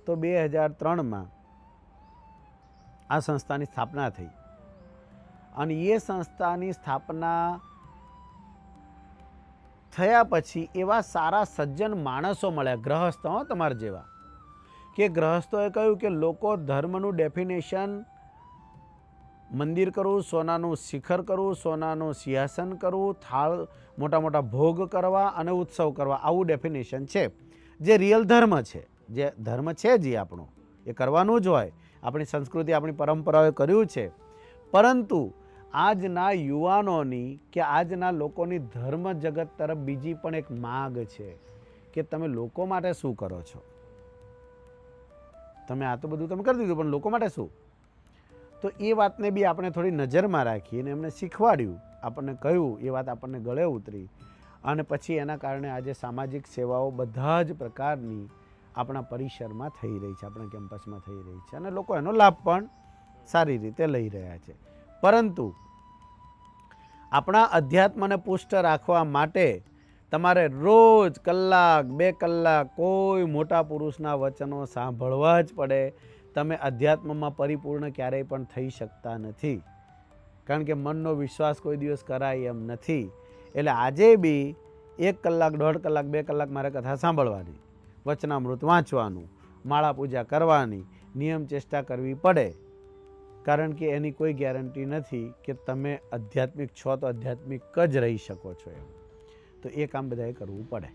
તો 2003માં આ સંસ્થાની સ્થાપના થઈ અને એ સંસ્થાની સ્થાપના થયા પછી એવા સારા સજ્જન માણસો મળ્યા, ગ્રહસ્થ તમારા જેવા, કે ગ્રહસ્થોએ કહ્યું કે લોકો ધર્મનું ડેફિનેશન મંદિર કરવું, સોનાનું શિખર કરવું, સોનાનું સિંહાસન કરવું, થાળ મોટા મોટા ભોગ કરવા અને ઉત્સવ કરવા, આવું ડેફિનેશન છે. જે રિયલ ધર્મ છે, જે ધર્મ છે જે આપણો એ કરવાનું જ હોય, આપણી સંસ્કૃતિ આપણી પરંપરાઓએ કર્યું છે. પરંતુ આજના યુવાનોની કે આજના લોકોની ધર્મ જગત તરફ બીજી પણ એક માગ છે કે તમે લોકો માટે શું કરો છો. તમે આ તો બધું તમે કરી દીધું, પણ લોકો માટે શું? તો એ વાતને બી આપણે થોડી નજરમાં રાખીને એમને શીખવાડ્યું, આપણને કહ્યું, એ વાત આપણને ગળે ઉતરી અને પછી એના કારણે આજે સામાજિક સેવાઓ બધા જ પ્રકારની આપણા પરિસરમાં થઈ રહી છે, આપણા કેમ્પસમાં થઈ રહી છે અને લોકો એનો લાભ પણ સારી રીતે લઈ રહ્યા છે. પરંતુ આપણા અધ્યાત્મને પુષ્ટ રાખવા માટે તમારે રોજ કલાક 2 કલાક કોઈ મોટા પુરુષના વચનો સાંભળવા જ પડે. તમે અધ્યાત્મમાં પરિપૂર્ણ ક્યારેય પણ થઈ શકતા નથી, કારણ કે મનનો વિશ્વાસ કોઈ દિવસ કરાય એમ નથી. એટલે આજે બી 1 કલાક 1.5 કલાક 2 કલાક મારે કથા સાંભળવાની, વચનામૃત વાંચવાનું, માળા પૂજા કરવાની, નિયમ ચેષ્ટા કરવી પડે, કારણ કે એની કોઈ ગેરંટી નથી કે તમે આધ્યાત્મિક છો તો આધ્યાત્મિક જ રહી શકો છો. એમ તો એ કામ બધાએ કરવું પડે.